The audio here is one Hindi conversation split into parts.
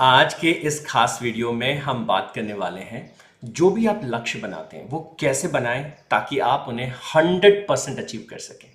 आज के इस खास वीडियो में हम बात करने वाले हैं जो भी आप लक्ष्य बनाते हैं वो कैसे बनाएं ताकि आप उन्हें 100% अचीव कर सकें।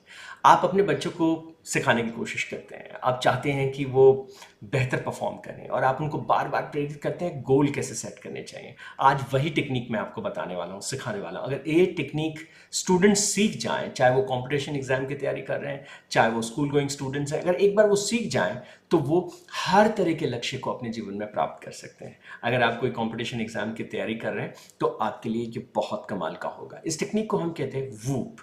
आप अपने बच्चों को सिखाने की कोशिश करते हैं, आप चाहते हैं कि वो बेहतर परफॉर्म करें और आप उनको बार बार प्रेरित करते हैं गोल कैसे सेट करने चाहिए। आज वही टेक्निक मैं आपको बताने वाला हूँ, सिखाने वाला हूँ। अगर ये टेक्निक स्टूडेंट्स सीख जाएं, चाहे वो कंपटीशन एग्जाम की तैयारी कर रहे हैं, चाहे वो स्कूल गोइंग स्टूडेंट्स हैं, अगर एक बार वो सीख जाएं तो वो हर तरह के लक्ष्य को अपने जीवन में प्राप्त कर सकते हैं। अगर आप कोई कंपटीशन एग्जाम की तैयारी कर रहे हैं तो आपके लिए ये बहुत कमाल का होगा। इस टेक्निक को हम कहते हैं वूप।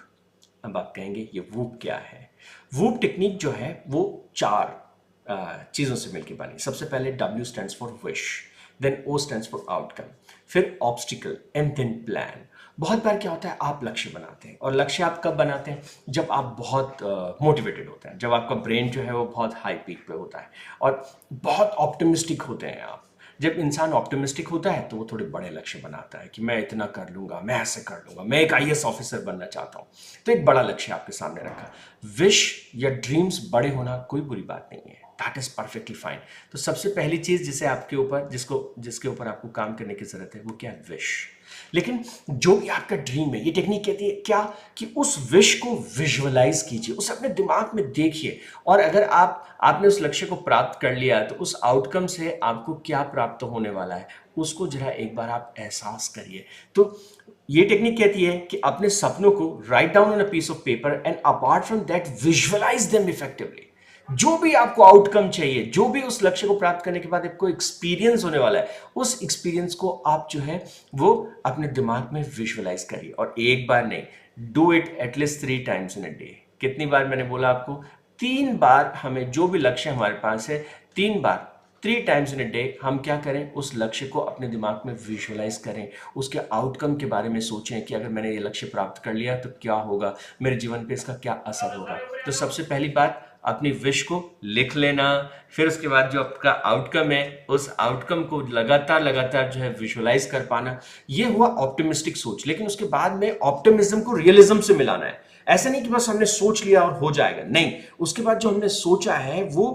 अब आप कहेंगे ये वूप क्या है? वूप टेक्निक जो है वो चार चीज़ों से मिलकर बनी। सबसे पहले W stands for wish, then O stands for outcome, फिर ऑब्स्टिकल एंड देन प्लान। बहुत बार क्या होता है, आप लक्ष्य बनाते हैं और लक्ष्य आप कब बनाते हैं? जब आप बहुत मोटिवेटेड होते हैं, जब आपका ब्रेन जो है वो बहुत हाई पीक पे होता है और बहुत ऑप्टिमिस्टिक होते हैं आप। जब इंसान ऑप्टिमिस्टिक होता है तो वो थोड़े बड़े लक्ष्य बनाता है कि मैं इतना कर लूंगा, मैं ऐसे कर लूंगा, मैं एक IAS ऑफिसर बनना चाहता हूं। तो एक बड़ा लक्ष्य आपके सामने रखा। विश या ड्रीम्स बड़े होना कोई बुरी बात नहीं है, दैट इज परफेक्टली फाइन। तो सबसे पहली चीज जिसे आपके ऊपर जिसके ऊपर आपको काम करने की जरूरत है वो क्या है? विश। लेकिन जो भी आपका ड्रीम है, ये टेक्निक कहती है क्या कि उस विश को विजुअलाइज कीजिए, उसे अपने दिमाग में देखिए। और अगर आपने उस लक्ष्य को प्राप्त कर लिया तो उस आउटकम से आपको क्या प्राप्त होने वाला है उसको जरा एक बार आप एहसास करिए। तो ये टेक्निक कहती है कि अपने सपनों को write down on a piece of paper and apart from that visualise them effectively. जो भी आपको आउटकम चाहिए, जो भी उस लक्ष्य को प्राप्त करने के बाद आपको एक्सपीरियंस होने वाला है, उस एक्सपीरियंस को आप जो है वो अपने दिमाग में विजुअलाइज करिए। और एक बार नहीं, do it at least 3 times in a day. कितनी बार मैंने बोला आपको? 3 बार। हमें जो भी लक्ष्य हमारे पास है, 3 बार, 3 टाइम्स इन अ डे हम क्या करें, उस लक्ष्य को अपने दिमाग में विजुअलाइज करें, उसके आउटकम के बारे में सोचें कि अगर मैंने ये लक्ष्य प्राप्त कर लिया तो क्या होगा, मेरे जीवन पे इसका क्या असर होगा। तो सबसे पहली बात, अपनी विश को लिख लेना। फिर उसके बाद जो आपका आउटकम है उस आउटकम को लगातार लगातार जो है विजुअलाइज कर पाना। ये हुआ ऑप्टिमिस्टिक सोच। लेकिन उसके बाद में ऑप्टिमिज्म को रियलिज्म से मिलाना है। ऐसा नहीं कि बस हमने सोच लिया और हो जाएगा, नहीं। उसके बाद जो हमने सोचा है वो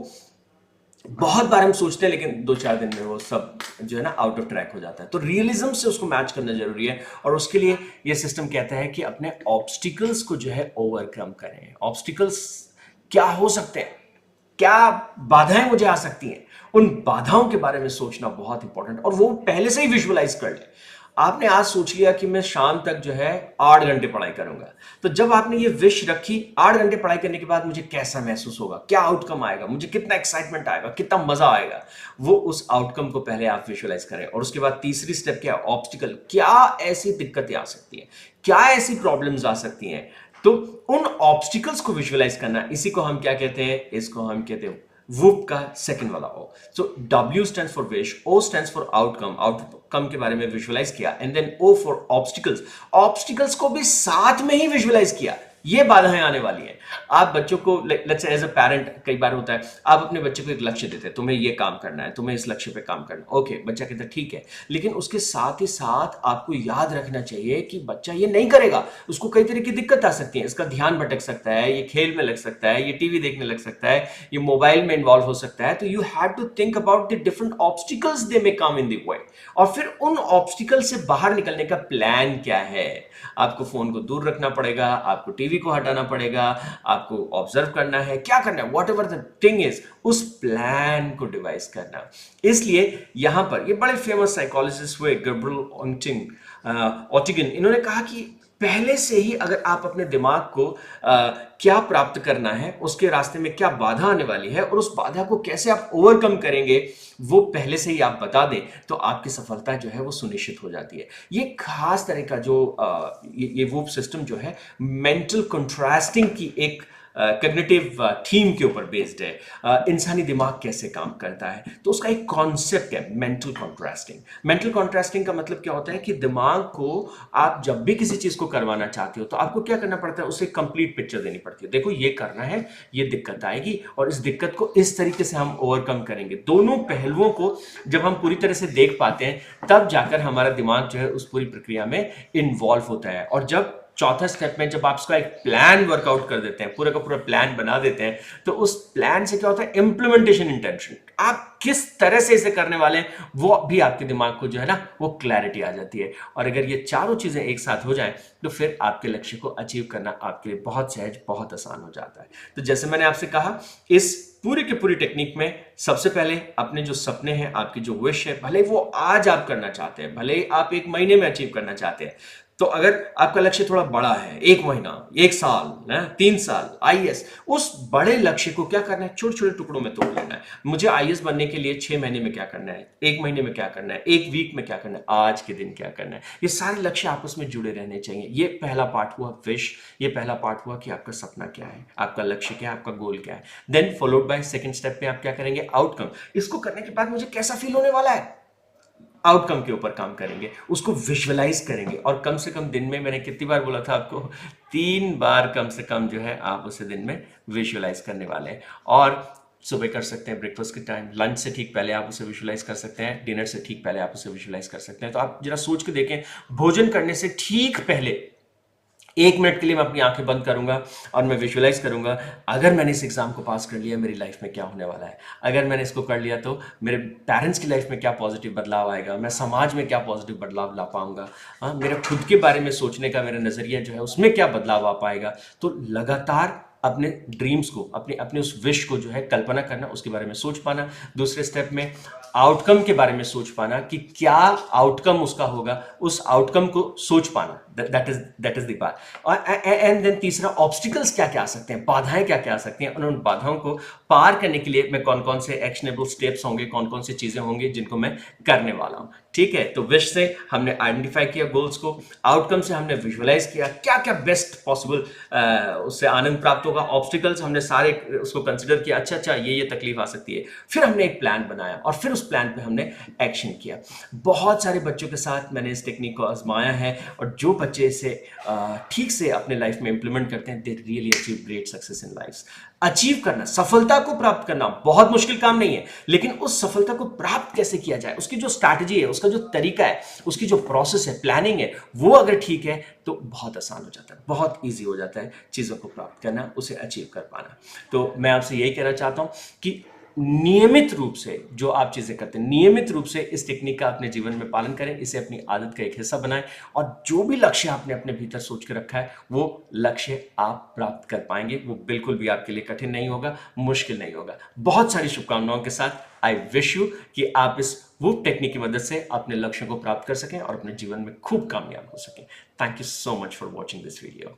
बहुत बार हम सोचते हैं लेकिन 2-4 दिन में वो सब जो है ना आउट ऑफ ट्रैक हो जाता है। तो रियलिज्म से उसको मैच करना जरूरी है और उसके लिए ये सिस्टम कहता है कि अपने ऑब्स्टिकल्स को जो है ओवरकम करें। ऑब्स्टिकल्स क्या हो सकते हैं, क्या बाधाएं मुझे आ सकती हैं, उन बाधाओं के बारे में सोचना बहुत इंपॉर्टेंट। और वो पहले से ही विजुअलाइज कर ले। आपने आज सोच लिया कि मैं शाम तक जो है 8 घंटे पढ़ाई करूंगा, तो जब आपने ये विश रखी, 8 घंटे पढ़ाई करने के बाद मुझे कैसा महसूस होगा, क्या आउटकम आएगा, मुझे कितना एक्साइटमेंट आएगा, कितना मजा आएगा, वो उस आउटकम को पहले आप विजुअलाइज करें। और उसके बाद तीसरी स्टेप क्या है? ऑब्स्टिकल। क्या ऐसी दिक्कतें आ सकती हैं, क्या ऐसी प्रॉब्लम्स आ सकती हैं, तो उन ऑब्स्टिकल्स को विजुअलाइज करना। इसी को हम क्या कहते हैं? इसको हम कहते हैं वुप का सेकंड वाला O। So W stands for wish, O stands for outcome, outcome के बारे में विजुअलाइज किया, and then O for obstacles, obstacles को भी साथ में ही विजुअलाइज किया। ये बाधाएं आने वाली हैं। आप बच्चों को let's say as a parent, कई बार होता है आप अपने बच्चे को एक लक्ष्य देते हैं, तुम्हें ये काम करना है, तुम्हें इस लक्ष्य पे काम करना है। ओके, बच्चा कहता है ठीक है, लेकिन उसके साथ ही साथ आपको याद रखना चाहिए कि बच्चा ये नहीं करेगा, उसको कई तरह की दिक्कत आ सकती है। इसका ध्यान भटक सकता है, ये खेल में लग सकता है, ये टीवी देखने लग सकता है, ये मोबाइल में इन्वॉल्व हो सकता है। तो you have to think about the different obstacles they may come in the way, और फिर उन ऑब्स्टिकल से बाहर निकलने का प्लान क्या है। आपको फोन को दूर रखना पड़ेगा, आपको टीवी को हटाना पड़ेगा, आपको ऑब्जर्व करना है, क्या करना है, what ever the thing is, उस प्लान को डिवाइस करना। इसलिए यहां पर ये बड़े फेमस साइकोलॉजिस्ट हुए, गैब्रियल ऑटिगन, इन्होंने कहा कि पहले से ही अगर आप अपने दिमाग को क्या प्राप्त करना है, उसके रास्ते में क्या बाधा आने वाली है और उस बाधा को कैसे आप ओवरकम करेंगे, वो पहले से ही आप बता दें तो आपकी सफलता जो है वो सुनिश्चित हो जाती है। ये खास तरह का जो ये वो सिस्टम जो है मेंटल कंट्रास्टिंग की एक कॉग्निटिव थीम के ऊपर बेस्ड है। इंसानी दिमाग कैसे काम करता है, तो उसका एक कॉन्सेप्ट है मेंटल कॉन्ट्रास्टिंग। मेंटल कॉन्ट्रास्टिंग का मतलब क्या होता है कि दिमाग को आप जब भी किसी चीज को करवाना चाहते हो तो आपको क्या करना पड़ता है, उसे कंप्लीट पिक्चर देनी पड़ती है। देखो ये करना है, ये दिक्कत आएगी और इस दिक्कत को इस तरीके से हम ओवरकम करेंगे। दोनों पहलुओं को जब हम पूरी तरह से देख पाते हैं तब जाकर हमारा दिमाग जो है उस पूरी प्रक्रिया में इन्वॉल्व होता है। और जब चौथा स्टेप में जब आप उसका एक प्लान वर्कआउट कर देते हैं, पूरा का पूरा प्लान बना देते हैं, तो उस प्लान से क्या होता है, इंप्लीमेंटेशन इंटेंशन, आप किस तरह से इसे करने वाले हैं वो भी आपके दिमाग को जो है ना वो क्लैरिटी आ जाती है। और अगर ये चारों चीजें एक साथ हो जाएं तो फिर आपके लक्ष्य को अचीव करना आपके लिए बहुत सहज, बहुत आसान हो जाता है। तो जैसे मैंने आपसे कहा, इस पूरी की पूरी टेक्निक में सबसे पहले अपने जो सपने हैं, आपकी जो विश है, भले वो आज आप करना चाहते हैं, भले आप 1 महीने में अचीव करना चाहते हैं, तो अगर आपका लक्ष्य थोड़ा बड़ा है, 1 महीना, 1 साल, 3 साल आईएएस, उस बड़े लक्ष्य को क्या करना है, छोटे छोटे टुकड़ों में तोड़ लेना है। मुझे आईएएस बनने के लिए 6 महीने में क्या करना है, 1 महीने में क्या करना है, 1 वीक में क्या करना है, आज के दिन क्या करना है, ये सारे लक्ष्य आपस में जुड़े रहने चाहिए। ये पहला पार्ट हुआ विश, ये पहला पार्ट हुआ कि आपका सपना क्या है, आपका लक्ष्य क्या है, आपका गोल क्या है। Then followed by second step में आप क्या करेंगे, आउटकम। इसको करने के बाद मुझे कैसा फील होने वाला है, आउटकम के ऊपर काम करेंगे, उसको विजुअलाइज करेंगे। और कम से कम दिन में, मैंने कितनी बार बोला था आपको, 3 बार कम से कम जो है आप उसे दिन में विजुअलाइज करने वाले हैं। और सुबह कर सकते हैं ब्रेकफास्ट के टाइम, लंच से ठीक पहले आप उसे विजुअलाइज कर सकते हैं, डिनर से ठीक पहले आप उसे विजुअलाइज कर सकते हैं। तो आप जरा सोच के देखें, भोजन करने से ठीक पहले 1 मिनट के लिए मैं अपनी आंखें बंद करूंगा और मैं विजुअलाइज करूंगा, अगर मैंने इस एग्जाम को पास कर लिया मेरी लाइफ में क्या होने वाला है, अगर मैंने इसको कर लिया तो मेरे पेरेंट्स की लाइफ में क्या पॉजिटिव बदलाव आएगा, मैं समाज में क्या पॉजिटिव बदलाव ला पाऊंगा, हाँ, मेरे खुद के बारे में सोचने का मेरा नजरिया जो है उसमें क्या बदलाव आ पाएगा। तो लगातार अपने ड्रीम्स को, अपने अपने उस विश को जो है कल्पना करना, उसके बारे में सोच पाना। दूसरे स्टेप में आउटकम के बारे में सोच पाना कि क्या आउटकम उसका होगा, उस आउटकम को सोच पाना, दैट इज द पार्ट। और एंड देन तीसरा, ऑब्स्टिकल्स क्या क्या आ सकते हैं, बाधाएं क्या क्या आ सकती हैं, उन बाधाओं को पार करने के लिए मैं कौन कौन से एक्शनेबल स्टेप्स होंगे, कौन कौन सी चीजें होंगी जिनको मैं करने वाला हूं। ठीक है, तो विश से हमने आइडेंटिफाई किया गोल्स को, आउटकम से हमने विजुअलाइज किया क्या क्या बेस्ट पॉसिबल उससे आनंद प्राप्त होगा, ऑब्स्टिकल्स हमने सारे उसको कंसिडर किया, अच्छा अच्छा ये तकलीफ आ सकती है, फिर हमने एक प्लान बनाया और फिर उस प्लान पे हमने एक्शन किया। बहुत सारे बच्चों के साथ मैंने इस टेक्निक को आजमाया है और जो बच्चे इसे ठीक से अपने लाइफ में इंप्लीमेंट करते हैं, they really achieve great success in life. Achieve करना, सफलता को प्राप्त करना बहुत मुश्किल काम नहीं है, लेकिन उस सफलता को प्राप्त कैसे किया जाए, उसकी जो स्ट्रैटेजी है, उसका जो तरीका है, उसकी जो प्रोसेस है, प्लानिंग है, वो अगर ठीक है तो बहुत आसान हो जाता है, बहुत ईजी हो जाता है चीजों को प्राप्त करना, उसे अचीव कर पाना। तो मैं आपसे यही कहना चाहता हूं कि नियमित रूप से जो आप चीजें करते हैं, नियमित रूप से इस टेक्निक का अपने जीवन में पालन करें, इसे अपनी आदत का एक हिस्सा बनाएं और जो भी लक्ष्य आपने अपने भीतर सोच के रखा है वो लक्ष्य आप प्राप्त कर पाएंगे। वो बिल्कुल भी आपके लिए कठिन नहीं होगा, मुश्किल नहीं होगा। बहुत सारी शुभकामनाओं के साथ आई विश यू कि आप इस वूप टेक्निक की मदद से अपने लक्ष्यों को प्राप्त कर सकें और अपने जीवन में खूब कामयाब हो सकें। Thank you so much for watching this video.